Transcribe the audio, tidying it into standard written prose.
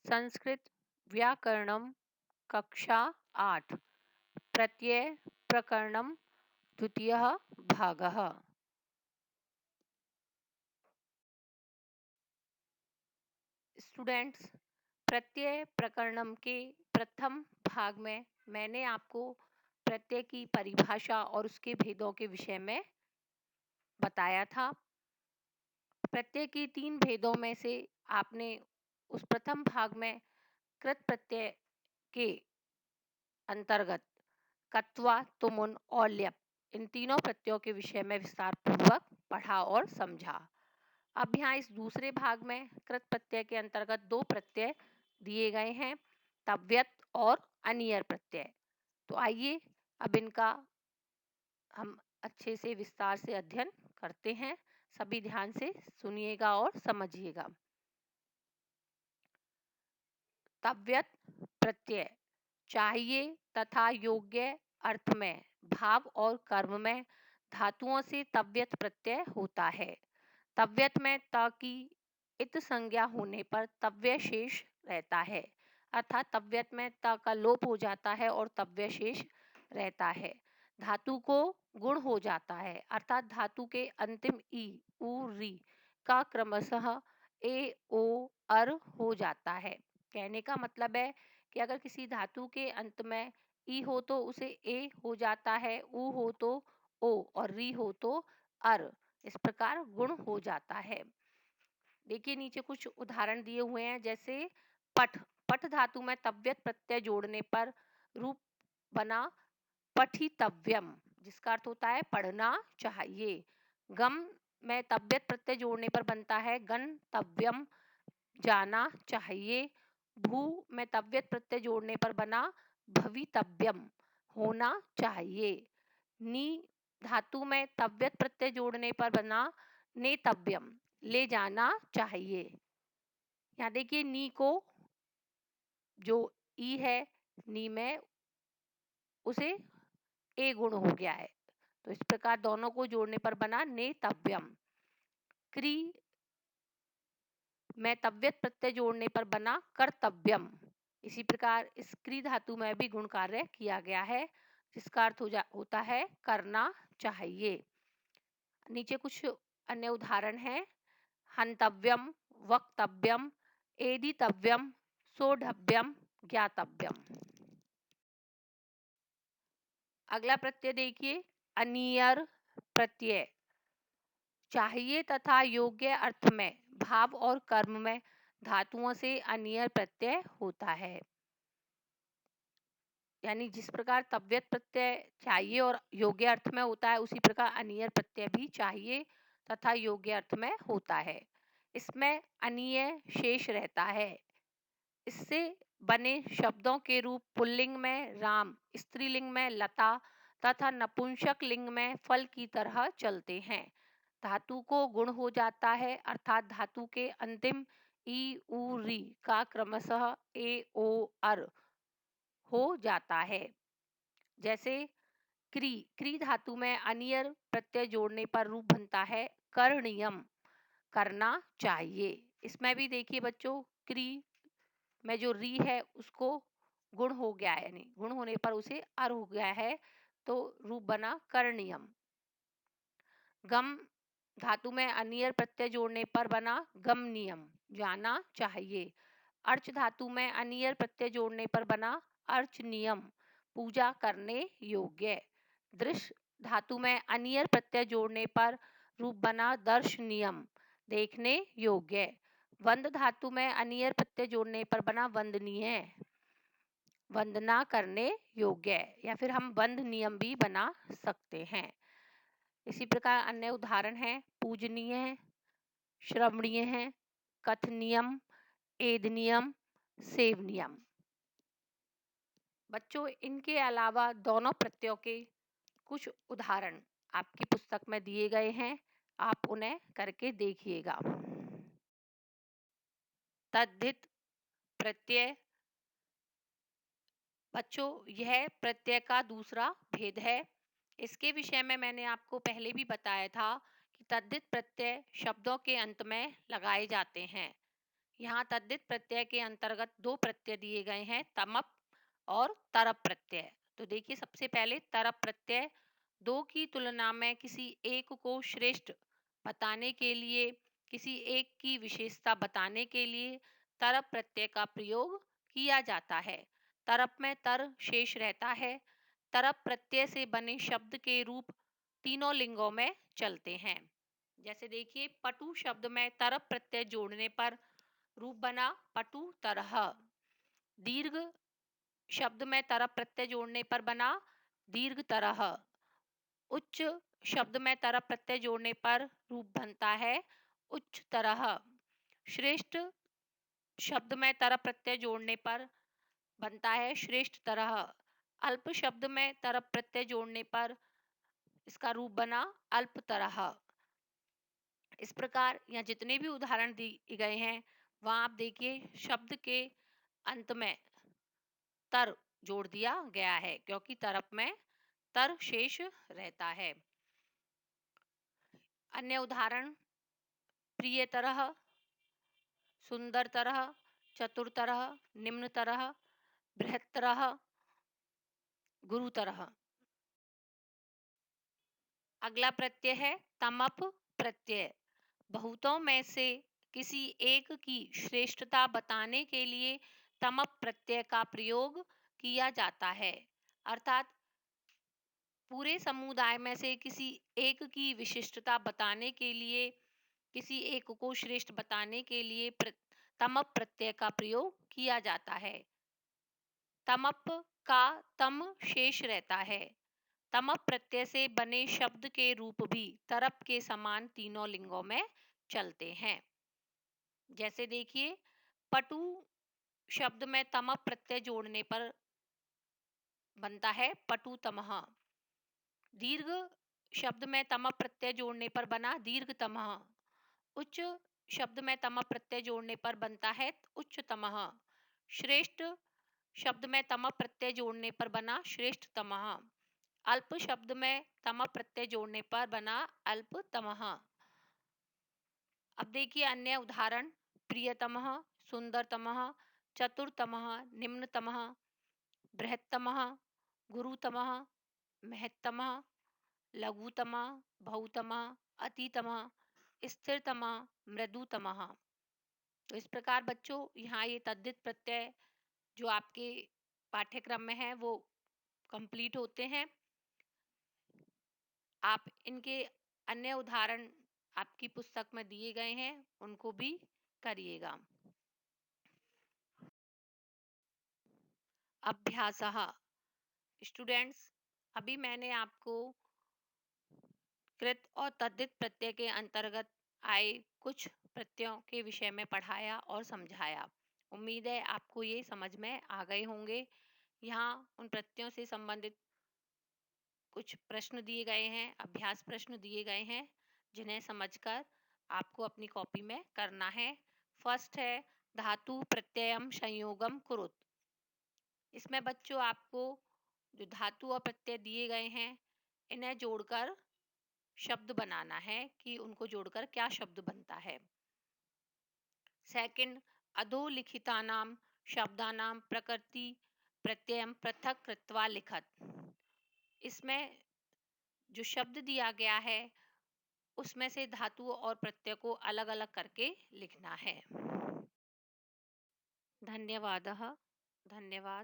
संस्कृत व्याकरणम कक्षा 8 प्रत्यय प्रकरणम द्वितीयः भागः। स्टूडेंट्स, प्रत्यय प्रकरणम के प्रथम भाग में मैंने आपको प्रत्यय की परिभाषा और उसके भेदों के विषय में बताया था। प्रत्यय के 3 भेदों में से आपने उस प्रथम भाग में कृत प्रत्यय के अंतर्गत कत्वा, तुमुन और ल्यप इन तीनों प्रत्ययों के विषय में विस्तार पूर्वक पढ़ा और समझा। अब यहाँ इस दूसरे भाग में कृत प्रत्यय के अंतर्गत 2 प्रत्यय दिए गए हैं, तव्यत और अनियर प्रत्यय। तो आइए अब इनका हम अच्छे से विस्तार से अध्ययन करते हैं। सभी ध्यान से सुनिएगा और समझिएगा। तव्यत प्रत्यय चाहिए तथा योग्य अर्थ में भाव और कर्म में धातुओं से तव्यत प्रत्यय होता है। तव्यत में त की इत संज्ञा होने पर तव्य शेष रहता है, अर्थात तव्यत में त का लोप हो जाता है और तव्य शेष रहता है। धातु को गुण हो जाता है, अर्थात धातु के अंतिम ई उ री का क्रमशः ए ओ अर हो जाता है। कहने का मतलब है कि अगर किसी धातु के अंत में ई हो तो उसे ए हो जाता है, उ हो तो ओ और री हो तो अर। इस प्रकार गुण हो जाता है। देखिए नीचे कुछ उदाहरण दिए हुए हैं, जैसे पठ। पठ धातु में तव्यत प्रत्यय जोड़ने पर रूप बना पठितव्यम, जिसका अर्थ होता है पढ़ना चाहिए। गम में तव्यत प्रत्यय जोड़ने पर बनता है गंतव्यम, जाना चाहिए। भू में तव्यत प्रत्यय जोड़ने पर बना भवितव्यम, होना चाहिए। नी धातु में तव्यत प्रत्यय जोड़ने पर बना नेतव्यम, ले जाना चाहिए। यहाँ देखिए नी को जो ई है नी में उसे ए गुण हो गया है, तो इस प्रकार दोनों को जोड़ने पर बना नेतव्यम। क्री में तव्यत प्रत्यय जोड़ने पर बना कर्तव्यम। इसी प्रकार इस क्री धातु में भी गुण कार्य किया गया है, जिसका अर्थ होता है करना चाहिए। नीचे कुछ अन्य उदाहरण हैं, हंतव्यम, वक्तव्यम, एदितव्यम, सोढव्यम, ज्ञातव्यम। अगला प्रत्यय देखिए, अनियर प्रत्यय चाहिए तथा योग्य अर्थ में भाव और कर्म में धातुओं से अनियर प्रत्यय होता है। यानी जिस प्रकार तव्यत प्रत्यय चाहिए और योग्य अर्थ में होता है, उसी प्रकार अनियर प्रत्यय भी चाहिए तथा योग्य अर्थ में होता है। इसमें अनिय शेष रहता है। इससे बने शब्दों के रूप पुल्लिंग में राम, स्त्रीलिंग में लता तथा नपुंसक लिंग में फल की तरह चलते हैं। धातु को गुण हो जाता है, अर्थात धातु के अंतिम ई उ री का क्रमशः ए ओ अर हो जाता है। जैसे क्री, क्री धातु में अनियर प्रत्यय जोड़ने पर रूप बनता है करणीयम, करना चाहिए। इसमें भी देखिए बच्चों, क्री में जो री है उसको गुण हो गया है, यानी गुण होने पर उसे अर हो गया है, तो रूप बना करणीयम। गम धातु में अनियर प्रत्यय जोड़ने पर बना गमनीयम, जाना चाहिए। अर्च धातु में अनियर प्रत्यय जोड़ने पर बना अर्चनीयम, पूजा करने योग्य। दृश्य धातु में अनियर प्रत्यय जोड़ने पर रूप बना दर्शनीयम, देखने योग्य। वंद धातु में अनियर प्रत्यय जोड़ने पर बना वंदनीय, वंदना करने योग्य, या फिर हम वंद नियम भी बना सकते हैं। इसी प्रकार अन्य उदाहरण है, पूजनीय है, श्रवणीय है, कथनियम, एदनियम, सेवनियम। बच्चों इनके अलावा दोनों प्रत्ययों के कुछ उदाहरण आपकी पुस्तक में दिए गए हैं, आप उन्हें करके देखिएगा। तद्धित प्रत्यय बच्चों यह प्रत्यय का दूसरा भेद है। इसके विषय में मैंने आपको पहले भी बताया था कि तद्धित प्रत्यय शब्दों के अंत में लगाए जाते हैं। यहाँ तद्धित प्रत्यय के अंतर्गत दो प्रत्यय दिए गए हैं, तमप और तरप प्रत्यय। तो देखिए, सबसे पहले तरप प्रत्यय दो की तुलना में किसी एक को श्रेष्ठ बताने के लिए, किसी एक की विशेषता बताने के लिए तरप प्रत्यय का प्रयोग किया जाता है। तरप में तर शेष रहता है। तरप प्रत्यय से बने शब्द के रूप तीनों लिंगों में चलते हैं। जैसे देखिए, पटु शब्द में तरप प्रत्यय जोड़ने पर रूप बना पटु तरह। दीर्घ शब्द में तरप प्रत्यय जोड़ने पर बना दीर्घ तरह। उच्च शब्द में तरप प्रत्यय जोड़ने पर रूप बनता है उच्च तरह। श्रेष्ठ शब्द में तरप प्रत्यय जोड़ने पर बनता है श्रेष्ठ तरह। अल्प शब्द में तरप प्रत्यय जोड़ने पर इसका रूप बना अल्प तरह। इस प्रकार यहाँ जितने भी उदाहरण दिए गए हैं, वहां आप देखिए शब्द के अंत में तर जोड़ दिया गया है, क्योंकि तरप में तर शेष रहता है। अन्य उदाहरण प्रिय तरह, सुंदर तरह, चतुर तरह, निम्न तरह, बृहत् तरह, गुरु तरह। अगला प्रत्यय है तमप प्रत्यय। बहुतों में से किसी एक की श्रेष्ठता बताने के लिए तमप प्रत्यय का प्रयोग किया जाता है। अर्थात पूरे समुदाय में से किसी एक की विशिष्टता बताने के लिए, किसी एक को श्रेष्ठ बताने के लिए तमप प्रत्यय का प्रयोग किया जाता है। तमप का तम शेष रहता है। तमप प्रत्यय से बने शब्द के रूप भी तरप के समान तीनों लिंगों में चलते हैं। जैसे देखिए, पटु शब्द में तमप प्रत्यय जोड़ने पर बनता है पटु तमह। दीर्घ शब्द में तमप प्रत्यय जोड़ने पर बना दीर्घ तमह। उच्च शब्द में तमप प्रत्यय जोड़ने पर बनता है उच्च तमह। श्रेष्ठ शब्द में तमप प्रत्यय जोड़ने पर बना श्रेष्ठ तमह। अल्प शब्द में तमप प्रत्यय जोड़ने पर बना अल्प तमह। अब देखिए अन्य उदाहरण प्रियतमः, सुंदरतमः, चतुरतमः, निम्नतमः, बृहत्तमः, गुरुतमः, महत्तमः, लघुतमः, बहुतमः, अतितमः, स्थिरतमः, मृदुतमः। तो इस प्रकार बच्चों, यहाँ ये तद्धित प्रत्यय जो आपके पाठ्यक्रम में है वो कंप्लीट होते हैं। आप इनके अन्य उदाहरण आपकी पुस्तक में दिए गए हैं, उनको भी करिएगा। अभ्यासः। स्टूडेंट्स, अभी मैंने आपको कृत और तद्धित प्रत्यय के अंतर्गत आए कुछ प्रत्ययों के विषय में पढ़ाया और समझाया। उम्मीद है आपको ये समझ में आ गए होंगे। यहाँ उन प्रत्ययों से संबंधित कुछ प्रश्न दिए गए हैं, अभ्यास प्रश्न दिए गए हैं, जिन्हें समझकर आपको अपनी कॉपी में करना है। फर्स्ट है धातु प्रत्ययम संयोगम कुरुत। इसमें बच्चों आपको जो धातु और प्रत्यय दिए गए हैं, इन्हें जोड़कर शब्द बनाना है कि उनको जोड़कर क्या शब्द बनता है। सेकंड, अधोलिखितानां शब्दानां प्रकृति प्रत्ययम पृथक कृत्वा लिखत। इसमें जो शब्द दिया गया है उसमें से धातु और प्रत्यय को अलग अलग करके लिखना है। धन्यवादः। धन्यवाद।